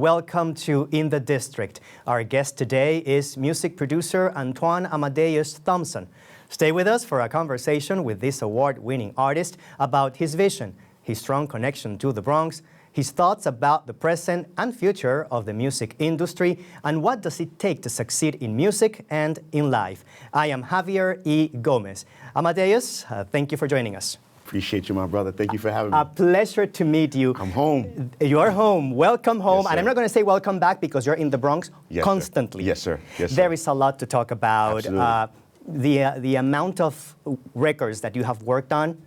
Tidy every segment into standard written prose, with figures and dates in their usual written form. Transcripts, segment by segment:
welcome to In the District. Our guest today is music producer Antwan Amadeus Thompson. Stay with us for a conversation with this award-winning artist about his vision, his strong connection to the Bronx, his thoughts about the present and future of the music industry, and what does it take to succeed in music and in life. I am Javier E. Gomez. Amadeus, thank you for joining us. Appreciate you, my brother. Thank you for having me. A pleasure to meet you. I'm home. You're home. Welcome home. Yes, and I'm not going to say welcome back because you're in the Bronx constantly. Yes, sir. Yes, sir. There is a lot to talk about. Absolutely. The amount of records that you have worked on,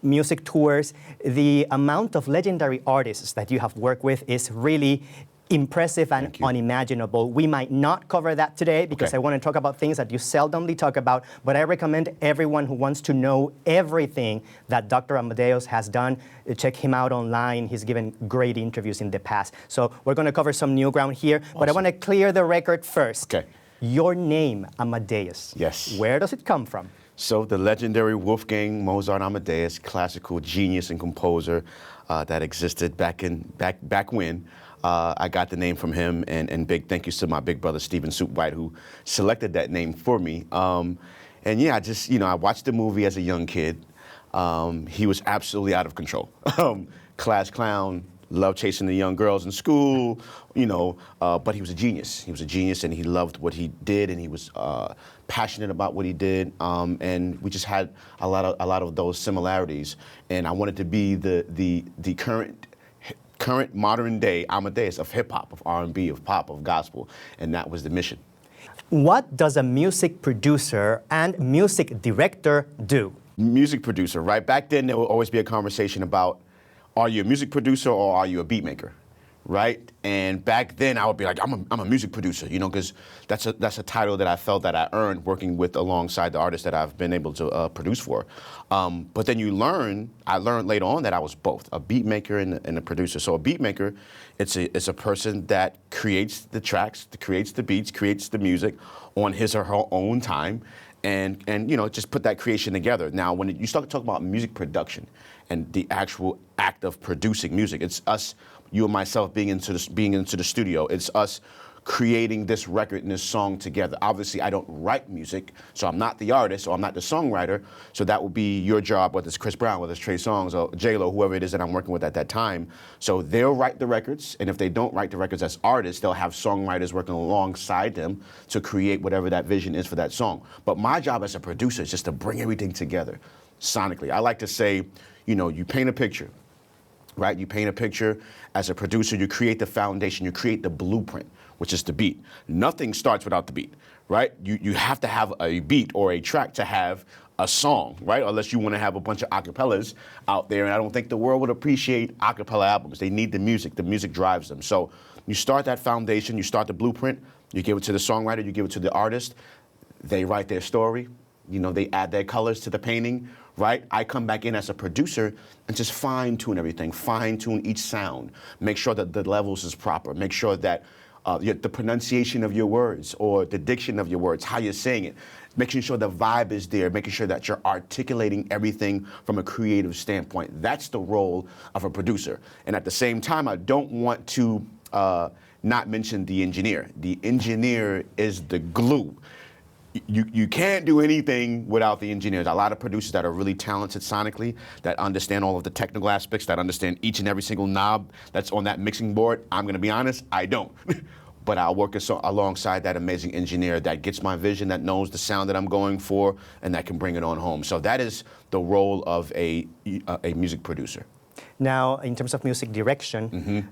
music tours, the amount of legendary artists that you have worked with is really impressive and unimaginable. We might not cover that today because I want to talk about things that you seldomly talk about, but I recommend everyone who wants to know everything that Dr. Amadeus has done, check him out online. He's given great interviews in the past. So we're going to cover some new ground here, but I want to clear the record first. Okay. Your name, Amadeus. Yes. Where does it come from? So the legendary Wolfgang Mozart Amadeus, classical genius and composer that existed back when. I got the name from him, and big thank you to my big brother Stephen Soup White, who selected that name for me. And yeah, I watched the movie as a young kid. He was absolutely out of control. Class clown, loved chasing the young girls in school, but he was a genius. He was a genius, and he loved what he did, and he was passionate about what he did. And we just had a lot of those similarities. And I wanted to be the current modern day Amadeus of hip hop, of R&B, of pop, of gospel, and that was the mission. What does a music producer and music director do? Music producer, right? Back then there would always be a conversation about, are you a music producer or are you a beat maker, right? And back then I would be like, I'm a music producer, because that's a title that I felt that I earned working alongside the artists that I've been able to produce for. But then I learned later on that I was both a beat maker and a producer. So a beat maker, it's a person that creates the tracks, creates the beats, creates the music on his or her own time, and just put that creation together. Now, when you start to talk about music production and the actual act of producing music, it's us, you and myself being into the studio. It's us creating this record and this song together. Obviously, I don't write music, so I'm not the artist or I'm not the songwriter. So that would be your job, whether it's Chris Brown, whether it's Trey Songz or J-Lo, whoever it is that I'm working with at that time. So they'll write the records, and if they don't write the records as artists, they'll have songwriters working alongside them to create whatever that vision is for that song. But my job as a producer is just to bring everything together sonically. I like to say, you paint a picture, right? You paint a picture as a producer, you create the foundation, you create the blueprint, which is the beat. Nothing starts without the beat, right? You have to have a beat or a track to have a song, right? Unless you want to have a bunch of acapellas out there, and I don't think the world would appreciate acapella albums. They need the music drives them. So you start that foundation, you start the blueprint, you give it to the songwriter, you give it to the artist, they write their story, they add their colors to the painting, right? I come back in as a producer and just fine-tune everything, fine-tune each sound, make sure that the levels is proper, make sure that the pronunciation of your words or the diction of your words, how you're saying it, making sure the vibe is there, making sure that you're articulating everything from a creative standpoint. That's the role of a producer. And at the same time, I don't want to not mention the engineer. The engineer is the glue. You can't do anything without the engineers. A lot of producers that are really talented sonically, that understand all of the technical aspects, that understand each and every single knob that's on that mixing board. I'm going to be honest, I don't. But I'll work alongside that amazing engineer that gets my vision, that knows the sound that I'm going for, and that can bring it on home. So that is the role of a music producer. Now, in terms of music direction,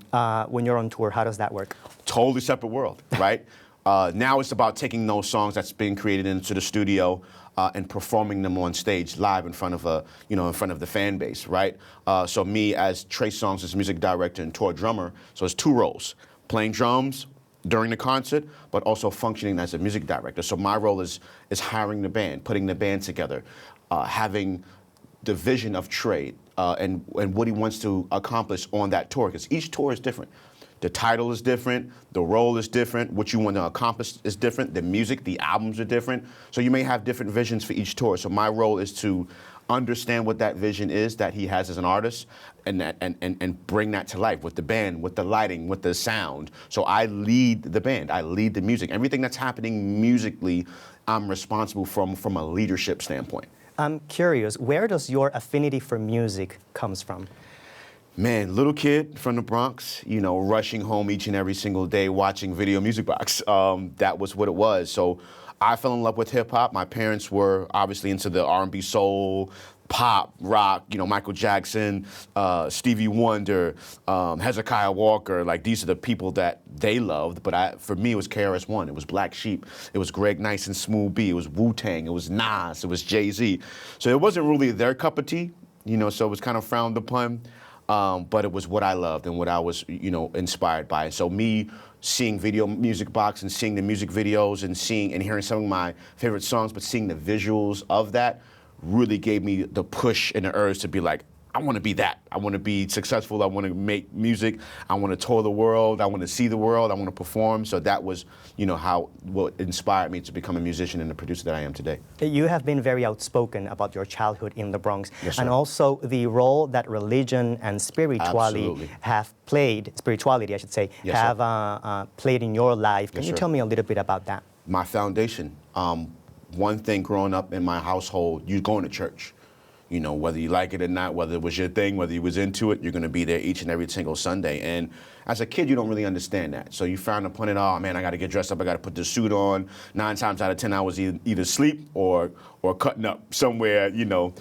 when you're on tour, how does that work? Totally separate world, right? Now it's about taking those songs that's been created into the studio and performing them on stage live in front of the fan base, right? So me as Trey Songz, as music director and tour drummer, so it's two roles: playing drums during the concert, but also functioning as a music director. So my role is hiring the band, putting the band together, having the vision of Trey and what he wants to accomplish on that tour, because each tour is different. The title is different, the role is different, what you want to accomplish is different, the music, the albums are different. So you may have different visions for each tour. So my role is to understand what that vision is that he has as an artist, and bring that to life with the band, with the lighting, with the sound. So I lead the band, I lead the music. Everything that's happening musically, I'm responsible from a leadership standpoint. I'm curious, where does your affinity for music comes from? Man, little kid from the Bronx, you know, rushing home each and every single day, watching Video Music Box. That was what it was. So I fell in love with hip hop. My parents were obviously into the R&B, soul, pop, rock, you know, Michael Jackson, Stevie Wonder, Hezekiah Walker. Like, these are the people that they loved. But for me, it was KRS-One. It was Black Sheep. It was Greg Nice and Smooth B. It was Wu-Tang. It was Nas. It was Jay-Z. So it wasn't really their cup of tea, you know, so it was kind of frowned upon. But it was what I loved and what I was, you know, inspired by. So me seeing Video Music Box and seeing the music videos and seeing and hearing some of my favorite songs, but seeing the visuals of that really gave me the push and the urge to be like, I want to be that. I want to be successful. I want to make music. I want to tour the world. I want to see the world. I want to perform. So that was, you know, what inspired me to become a musician and the producer that I am today. You have been very outspoken about your childhood in the Bronx, yes, sir. And also the role that religion and spirituality Absolutely. have played, spirituality I should say, yes, have played in your life. Can Yes, you sir. tell me a little bit about that? My foundation. One thing growing up in my household, you're going to church. You know, whether you like it or not, whether it was your thing, whether you was into it, you're going to be there each and every single Sunday. And as a kid, you don't really understand that. So you frown upon it, oh man, I got to get dressed up, I got to put the suit on. 9 times out of 10, I was either asleep or cutting up somewhere, you know,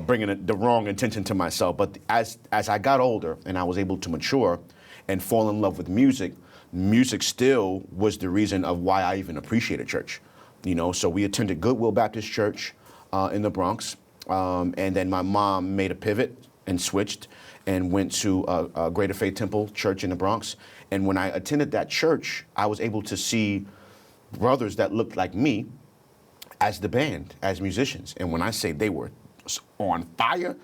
bringing the wrong intention to myself. But as I got older and I was able to mature and fall in love with music, music still was the reason of why I even appreciated church. You know, so we attended Goodwill Baptist Church in the Bronx. And then my mom made a pivot and switched and went to a Greater Faith Temple Church in the Bronx. And when I attended that church, I was able to see brothers that looked like me as the band, as musicians. And when I say they were on fire,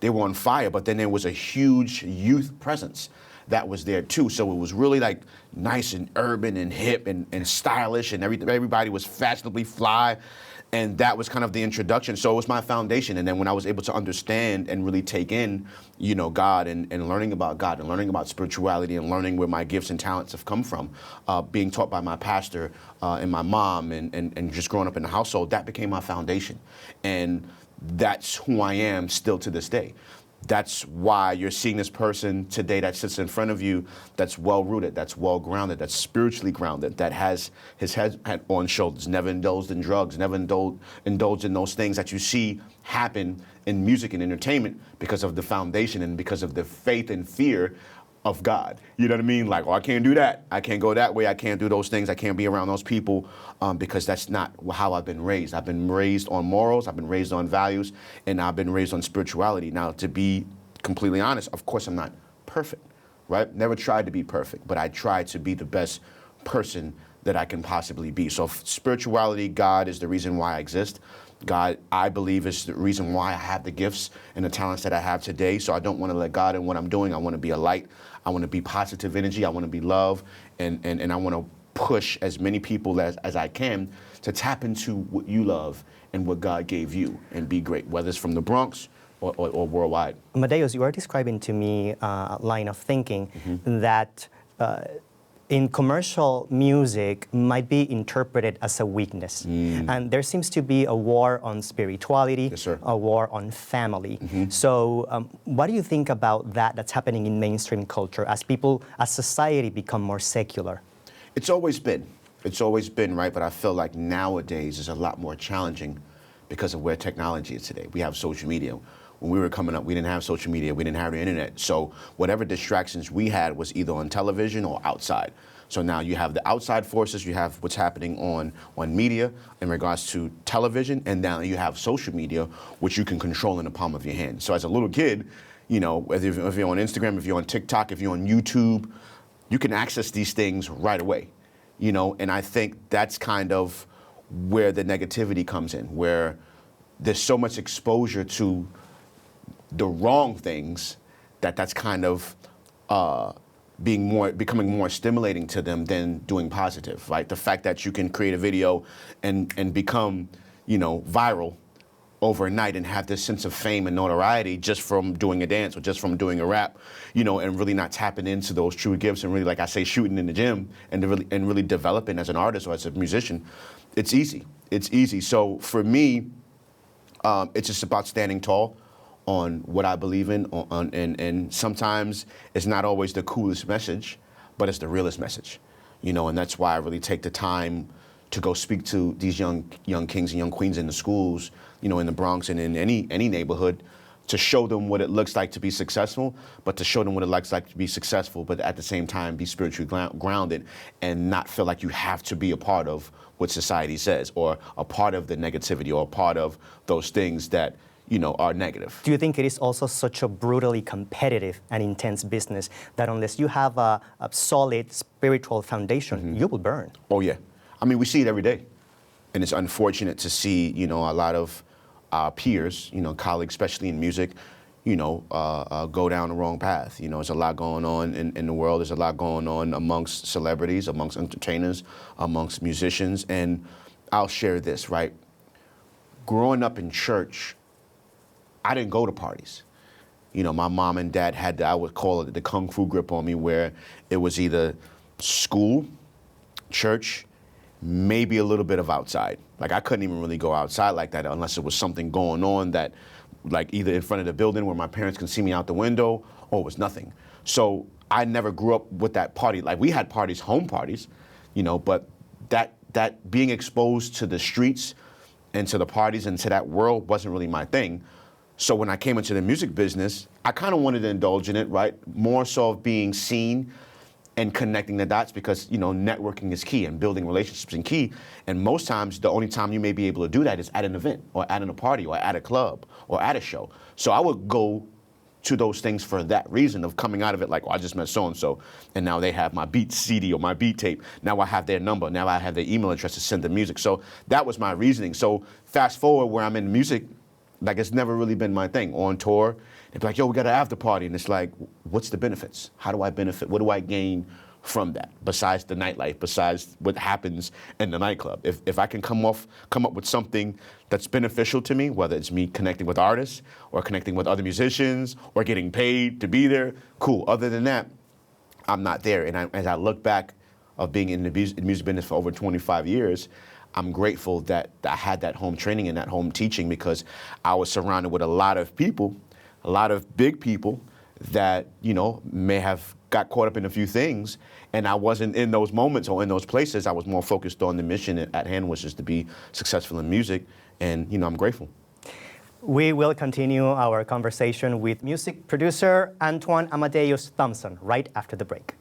they were on fire. But then there was a huge youth presence that was there too. So it was really like nice and urban and hip and stylish, and everybody was fashionably fly. And that was kind of the introduction. So it was my foundation. And then when I was able to understand and really take in, you know, God and learning about God and learning about spirituality and learning where my gifts and talents have come from, being taught by my pastor and my mom and just growing up in the household, that became my foundation. And that's who I am still to this day. That's why you're seeing this person today that sits in front of you that's well-rooted, that's well-grounded, that's spiritually grounded, that has his head on shoulders, never indulged in drugs, never indulged in those things that you see happen in music and entertainment because of the foundation and because of the faith and fear of God. You know what I mean? Like, oh, I can't do that. I can't go that way. I can't do those things. I can't be around those people because that's not how I've been raised. I've been raised on morals. I've been raised on values, and I've been raised on spirituality. Now, to be completely honest, of course, I'm not perfect, right? Never tried to be perfect, but I tried to be the best person that I can possibly be. So spirituality, God is the reason why I exist. God, I believe, is the reason why I have the gifts and the talents that I have today. So I don't want to let God in what I'm doing. I want to be a light. I want to be positive energy. I want to be love. And I want to push as many people as I can to tap into what you love and what God gave you and be great, whether it's from the Bronx or worldwide. Amadeus, you are describing to me a line of thinking that in commercial music might be interpreted as a weakness. And there seems to be a war on spirituality, Yes, sir. a war on family. So what do you think about that's happening in mainstream culture as society become more secular? It's always been, right? But I feel like nowadays is a lot more challenging because of where technology is today. We have social media. When we were coming up, we didn't have social media, we didn't have the internet. So whatever distractions we had was either on television or outside. So now you have the outside forces, you have what's happening on media in regards to television, and now you have social media, which you can control in the palm of your hand. So as a little kid, you know, whether if you're on Instagram, if you're on TikTok, if you're on YouTube, you can access these things right away, you know, and I think that's kind of where the negativity comes in, where there's so much exposure to the wrong things that's kind of becoming more stimulating to them than doing positive, right? The fact that you can create a video and become, you know, viral overnight and have this sense of fame and notoriety just from doing a dance or just from doing a rap, and really not tapping into those true gifts and really, like I say, shooting in the gym and really developing as an artist or as a musician. It's easy. It's easy. So for me, it's just about standing tall on what I believe in, and sometimes it's not always the coolest message, but it's the realest message, and that's why I really take the time to go speak to these young kings and young queens in the schools, in the Bronx and in any neighborhood, to show them what it looks like to be successful, but to show them what it looks like to be successful, but at the same time be spiritually grounded and not feel like you have to be a part of what society says or a part of the negativity or a part of those things that are negative. Do you think it is also such a brutally competitive and intense business that unless you have a solid spiritual foundation, you will burn? Oh yeah. I mean, we see it every day. And it's unfortunate to see, a lot of our peers, colleagues, especially in music, go down the wrong path. There's a lot going on in the world. There's a lot going on amongst celebrities, amongst entertainers, amongst musicians. And I'll share this, right? Growing up in church, I didn't go to parties. My mom and dad had, I would call it the kung fu grip on me, where it was either school, church, maybe a little bit of outside. Like I couldn't even really go outside like that unless it was something going on that, like either in front of the building where my parents can see me out the window, or it was nothing. So I never grew up with that party. Like we had parties, home parties, but that being exposed to the streets and to the parties and to that world wasn't really my thing. So when I came into the music business, I kind of wanted to indulge in it, right? More so of being seen and connecting the dots, because networking is key and building relationships is key. And most times, the only time you may be able to do that is at an event or at a party or at a club or at a show. So I would go to those things for that reason of coming out of it like, I just met so-and-so, and now they have my beat CD or my beat tape. Now I have their number. Now I have their email address to send the music. So that was my reasoning. So fast forward where I'm in music, like it's never really been my thing. On tour, they'd be like, yo, we got an after party. And it's like, what's the benefits? How do I benefit? What do I gain from that besides the nightlife, besides what happens in the nightclub? If I can come up with something that's beneficial to me, whether it's me connecting with artists or connecting with other musicians or getting paid to be there, cool. Other than that, I'm not there. And as I look back of being in the music business for over 25 years, I'm grateful that I had that home training and that home teaching, because I was surrounded with a lot of people, a lot of big people that, may have got caught up in a few things, and I wasn't in those moments or in those places. I was more focused on the mission at hand, which is to be successful in music, and, I'm grateful. We will continue our conversation with music producer Antwan Amadeus Thompson right after the break.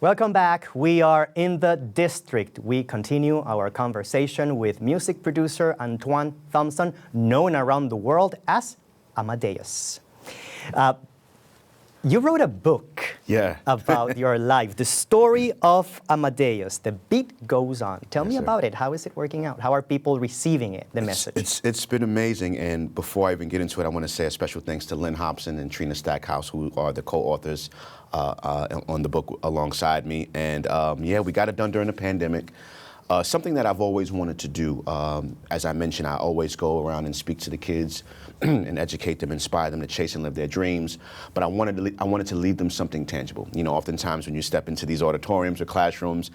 Welcome back. We are in the district. We continue our conversation with music producer Antwan Thompson, known around the world as Amadeus. You wrote a book Yeah. about your life, the story of Amadeus. The beat goes on. Tell me sir. about it. How is it working out? How are people receiving it, the message? It's been amazing, and before I even get into it, I want to say a special thanks to Lynn Hobson and Trina Stackhouse, who are the co-authors on the book alongside me. And yeah, we got it done during the pandemic. Something that I've always wanted to do. As I mentioned, I always go around and speak to the kids and educate them, inspire them to chase and live their dreams. But I wanted to leave them something tangible. You know, oftentimes when you step into these auditoriums or classrooms,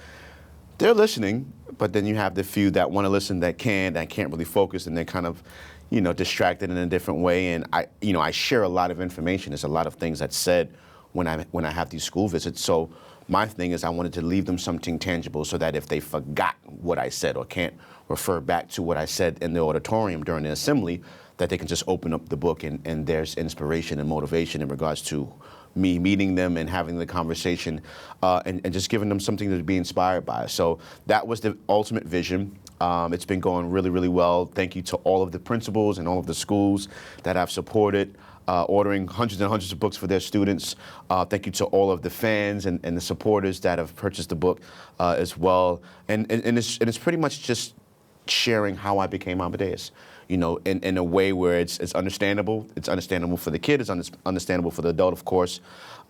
they're listening, but then you have the few that want to listen that can't really focus, and they're kind of, you know, distracted in a different way. And I share a lot of information. There's a lot of things that's said when I have these school visits. So my thing is I wanted to leave them something tangible so that if they forgot what I said or can't refer back to what I said in the auditorium during the assembly, that they can just open up the book and there's inspiration and motivation in regards to me meeting them and having the conversation and just giving them something to be inspired by. So that was the ultimate vision. It's been going really, really well. Thank you to all of the principals and all of the schools that I've supported. Ordering hundreds and hundreds of books for their students. Thank you to all of the fans and the supporters that have purchased the book as well. And it's pretty much just sharing how I became Amadeus, you know, in a way where it's understandable. It's understandable for the kid, it's understandable for the adult, of course,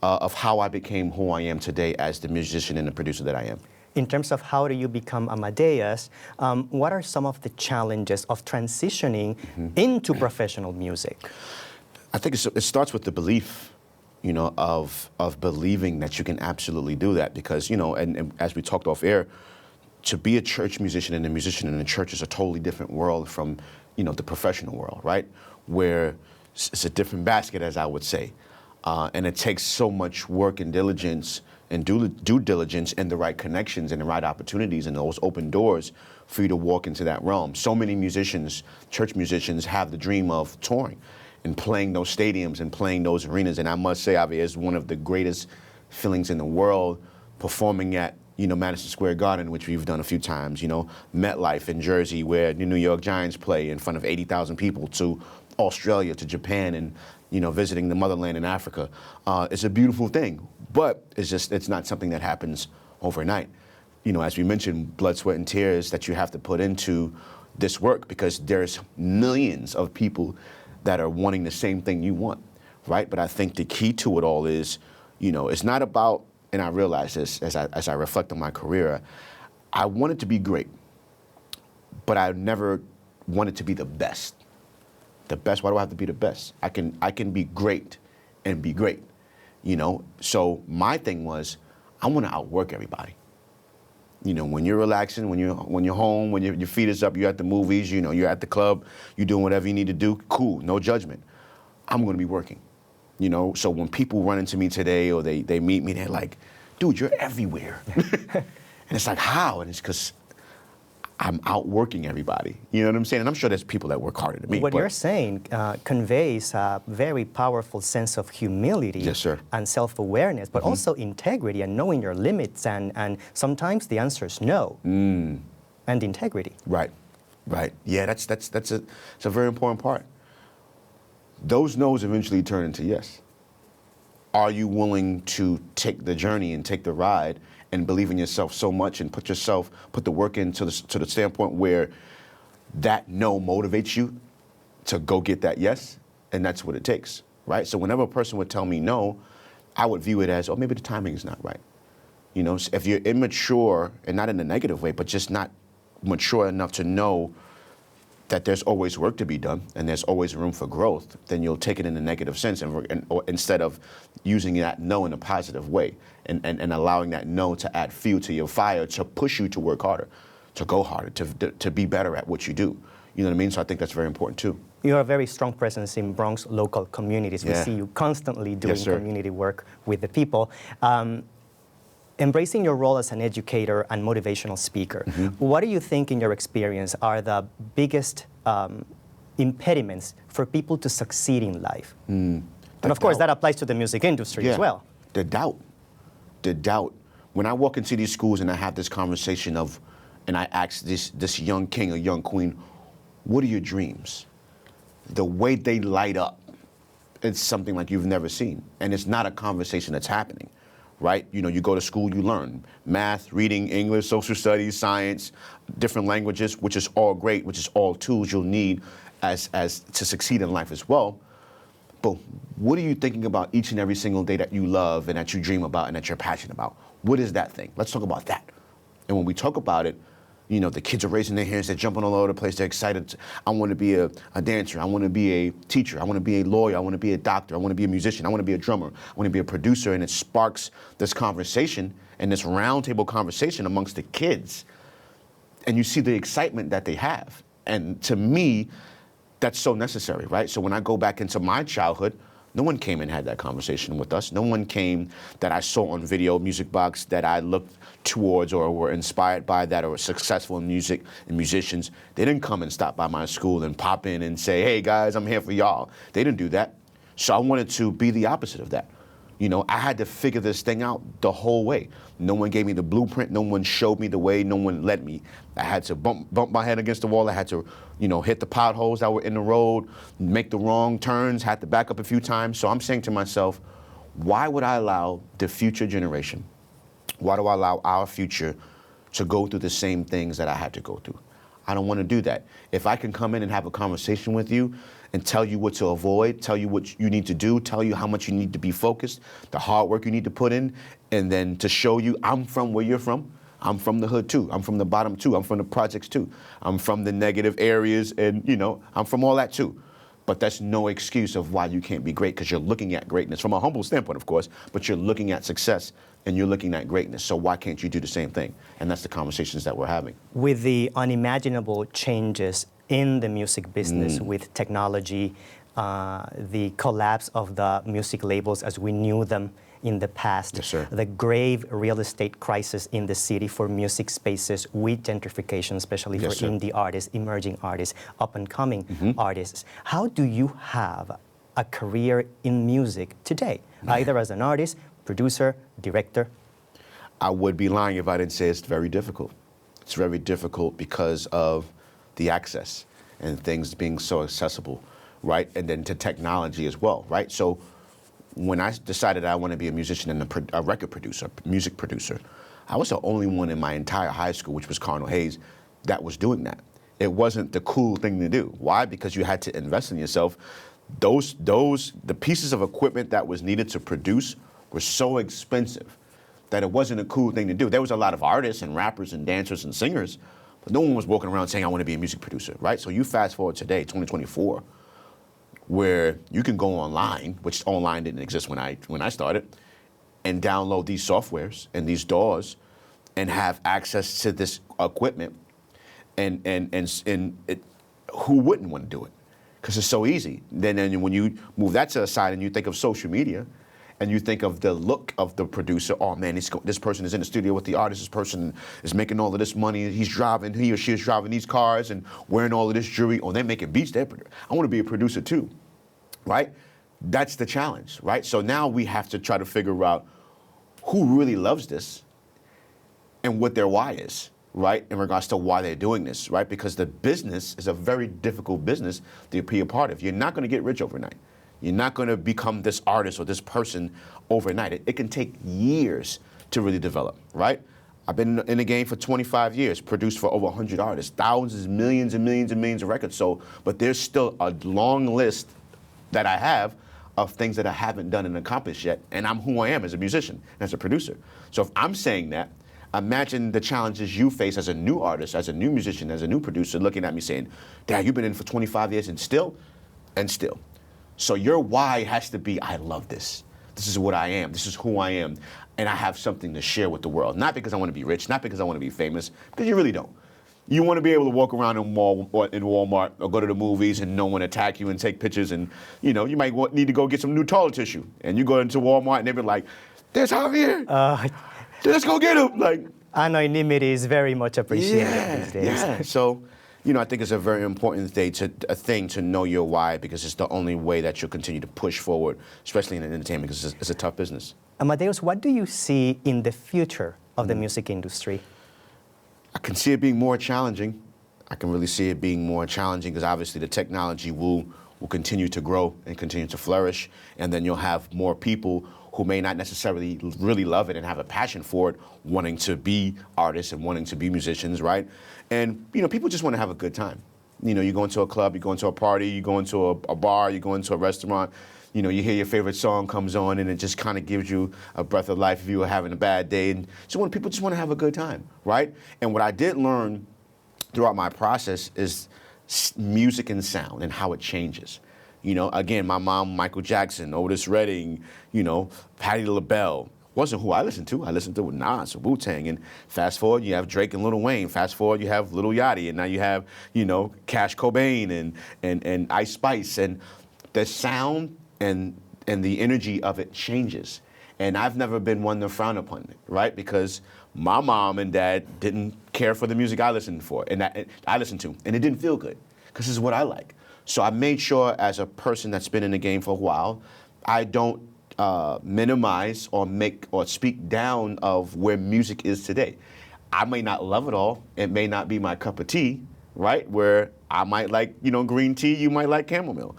of how I became who I am today as the musician and the producer that I am. In terms of how do you become Amadeus, what are some of the challenges of transitioning into professional music? I think it starts with the belief, you know, of believing that you can absolutely do that, because, you know, and as we talked off air, to be a church musician and a musician in a church is a totally different world from, you know, the professional world, right? Where it's a different basket, as I would say. And it takes so much work and diligence and due diligence and the right connections and the right opportunities and those open doors for you to walk into that realm. So many musicians, church musicians, have the dream of touring and playing those stadiums and playing those arenas. And I must say, Javier, it's one of the greatest feelings in the world, performing at, you know, Madison Square Garden, which we've done a few times, you know, MetLife in Jersey, where the New York Giants play in front of 80,000 people, to Australia, to Japan, and, you know, visiting the motherland in Africa. It's a beautiful thing, but it's not something that happens overnight. You know, as we mentioned, blood, sweat, and tears that you have to put into this work, because there's millions of people that are wanting the same thing you want, right? But I think the key to it all is, you know, it's not about, and I realize this as I reflect on my career, I wanted to be great, but I never wanted to be the best. The best, why do I have to be the best? I can be great and be great, you know? So my thing was, I want to outwork everybody. You know, when you're relaxing, when you're home, when your feet is up, you're at the movies, you know, you're at the club, you're doing whatever you need to do, cool, no judgment. I'm going to be working, you know? So when people run into me today or they meet me, they're like, dude, you're everywhere. And it's like, how? And it's because I'm outworking everybody. You know what I'm saying? And I'm sure there's people that work harder than me. What you're saying conveys a very powerful sense of humility, yes, sir, and self-awareness, but also integrity and knowing your limits. And sometimes the answer is no. And integrity. Right, right. Yeah, that's a very important part. Those no's eventually turn into yes. Are you willing to take the journey and take the ride and believe in yourself so much and put the work into to the standpoint where that no motivates you to go get that yes? And that's what it takes, right? So whenever a person would tell me no, I would view it as, oh, maybe the timing is not right. You know, so if you're immature, and not in a negative way, but just not mature enough to know that there's always work to be done and there's always room for growth, then you'll take it in a negative sense or instead of using that no in a positive way and allowing that no to add fuel to your fire, to push you to work harder, to go harder, to be better at what you do. You know what I mean? So I think that's very important too. You have a very strong presence in Bronx local communities. We see you constantly doing community work with the people. Embracing your role as an educator and motivational speaker, what do you think, in your experience, are the biggest impediments for people to succeed in life? And of course, that applies to the music industry as well. The doubt. When I walk into these schools and I have this conversation and I ask this young king or young queen, what are your dreams? The way they light up it's something like you've never seen. And it's not a conversation that's happening, right? You know, you go to school, you learn math, reading, English, social studies, science, different languages, which is all great, which is all tools you'll need as to succeed in life as well. But what are you thinking about each and every single day that you love and that you dream about and that you're passionate about? What is that thing? Let's talk about that. And when we talk about it, you know, the kids are raising their hands, they're jumping all over the place, they're excited. I want to be a dancer, I want to be a teacher, I want to be a lawyer, I want to be a doctor, I want to be a musician, I want to be a drummer, I want to be a producer, and it sparks this conversation and this roundtable conversation amongst the kids. And you see the excitement that they have. And to me, that's so necessary, right? So when I go back into my childhood, no one came and had that conversation with us. No one came that I saw on video, music box, that I looked towards or were inspired by that or were successful in music and musicians. They didn't come and stop by my school and pop in and say, hey guys, I'm here for y'all. They didn't do that. So I wanted to be the opposite of that. You know, I had to figure this thing out the whole way. No one gave me the blueprint. No one showed me the way. No one led me. I had to bump my head against the wall. I had to, you know, hit the potholes that were in the road, make the wrong turns, had to back up a few times. So I'm saying to myself, why would I allow the future generation, why do I allow our future to go through the same things that I had to go through? I don't want to do that. If I can come in and have a conversation with you and tell you what to avoid, tell you what you need to do, tell you how much you need to be focused, the hard work you need to put in, and then to show you I'm from where you're from. I'm from the hood too. I'm from the bottom too. I'm from the projects too. I'm from the negative areas and, you know, I'm from all that too. But that's no excuse of why you can't be great, because you're looking at greatness from a humble standpoint, of course, but you're looking at success and you're looking at greatness. So why can't you do the same thing? And that's the conversations that we're having. With the unimaginable changes in the music business with technology, the collapse of the music labels as we knew them in the past, yes, sir. The grave real estate crisis in the city for music spaces with gentrification, especially yes, for sir. indie artists, emerging artists, up-and-coming artists. How do you have a career in music today, either as an artist, producer, director? I would be lying if I didn't say it's very difficult. It's very difficult because of the access and things being so accessible, right? And then to technology as well, right? So when I decided I want to be a musician and a record producer, music producer, I was the only one in my entire high school, which was Cardinal Hayes, that was doing that. It wasn't the cool thing to do. Why? Because you had to invest in yourself. The pieces of equipment that was needed to produce were so expensive that it wasn't a cool thing to do. There was a lot of artists and rappers and dancers and singers, but no one was walking around saying, I want to be a music producer, right? So you fast forward today, 2024, where you can go online, which online didn't exist when I started, and download these softwares and these DAWs and have access to this equipment. And who wouldn't want to do it? Because it's so easy. Then when you move that to the side and you think of social media, and you think of the look of the producer, oh man, this person is in the studio with the artist, this person is making all of this money, he or she is driving these cars and wearing all of this jewelry, oh, they're making beats, I want to be a producer too, right? That's the challenge, right? So now we have to try to figure out who really loves this and what their why is, right? In regards to why they're doing this, right? Because the business is a very difficult business to be a part of. You're not going to get rich overnight. You're not going to become this artist or this person overnight. It can take years to really develop, right? I've been in the game for 25 years, produced for over 100 artists, thousands, millions and millions and millions of records sold, but there's still a long list that I have of things that I haven't done and accomplished yet, and I'm who I am as a musician, as a producer. So if I'm saying that, imagine the challenges you face as a new artist, as a new musician, as a new producer, looking at me saying, Dad, you've been in for 25 years and still. So your why has to be, I love this. This is what I am. This is who I am. And I have something to share with the world. Not because I want to be rich, not because I want to be famous, because you really don't. You want to be able to walk around in Walmart or go to the movies and no one attack you and take pictures. And, you know, you might need to go get some new toilet tissue. And you go into Walmart and they be like, there's Javier. Let's go get him. Like, anonymity is very much appreciated these days. Yeah. So, you know, I think it's a very important thing to know your why, because it's the only way that you'll continue to push forward, especially in entertainment, because it's a tough business. Amadeus, what do you see in the future of the music industry? I can see it being more challenging. I can really see it being more challenging because obviously the technology will will continue to grow and continue to flourish. And then you'll have more people who may not necessarily really love it and have a passion for it, wanting to be artists and wanting to be musicians, right? And, people just want to have a good time. You go into a club, you go into a party, you go into a bar, you go into a restaurant, you hear your favorite song comes on and it just kind of gives you a breath of life if you were having a bad day. And people just want to have a good time, right? And what I did learn throughout my process is music and sound and how it changes. Again, my mom, Michael Jackson, Otis Redding, Patti LaBelle. Wasn't who I listened to. I listened to Nas, Wu-Tang, and fast forward, you have Drake and Lil Wayne. Fast forward, you have Lil Yachty, and now you have, Cash Cobain and Ice Spice, and the sound and the energy of it changes. And I've never been one to frown upon it, right? Because my mom and dad didn't care for the music I listened to, and it didn't feel good, because this is what I like. So I made sure, as a person that's been in the game for a while, I don't minimize or speak down of where music is today. I may not love it all. It may not be my cup of tea, right? Where I might like, green tea, you might like chamomile.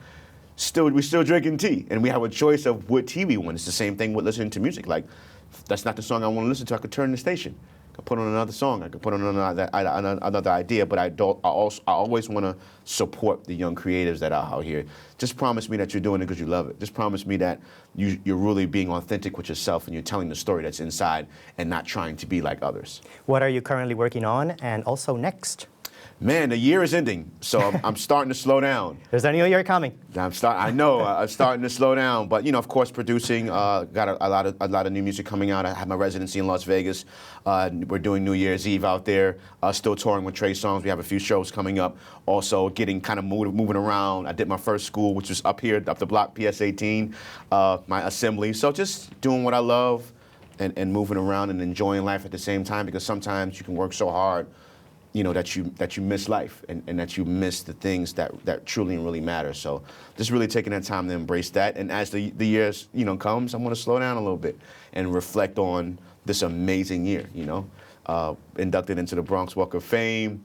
We're still drinking tea, and we have a choice of what tea we want. It's the same thing with listening to music. Like, if that's not the song I want to listen to, I could turn the station. I could put on another song. I could put on another idea. But I always want to support the young creatives that are out here. Just promise me that you're doing it because you love it. Just promise me that you're really being authentic with yourself and you're telling the story that's inside and not trying to be like others. What are you currently working on, and also next? Man, the year is ending, so I'm starting to slow down. There's a new year coming. I'm starting to slow down, but of course, producing. Got a lot of new music coming out. I have my residency in Las Vegas. We're doing New Year's Eve out there. Still touring with Trey Songz. We have a few shows coming up. Also, getting kind of moving around. I did my first school, which was up here, up the block, PS 18. My assembly. So just doing what I love, and moving around and enjoying life at the same time. Because sometimes you can work so hard, that you miss life and that you miss the things that truly and really matter. So just really taking that time to embrace that. And as the years, comes, I'm going to slow down a little bit and reflect on this amazing year, inducted into the Bronx Walk of Fame,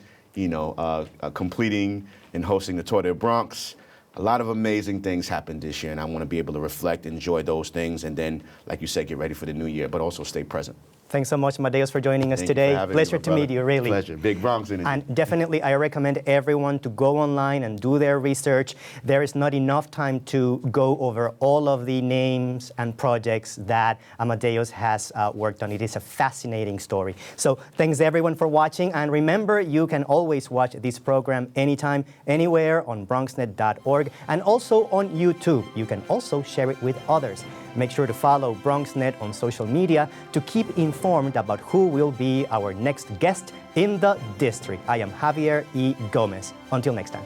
completing and hosting the Tour de Bronx. A lot of amazing things happened this year, and I want to be able to reflect, enjoy those things, and then, like you said, get ready for the new year, but also stay present. Thanks so much, Amadeus, for joining us today. Pleasure to meet you, really. Pleasure. Big Bronx energy. And definitely, I recommend everyone to go online and do their research. There is not enough time to go over all of the names and projects that Amadeus has worked on. It is a fascinating story. So thanks, everyone, for watching. And remember, you can always watch this program anytime, anywhere on BronxNet.org and also on YouTube. You can also share it with others. Make sure to follow BronxNet on social media to keep informed about who will be our next guest in the district. I am Javier E. Gomez. Until next time.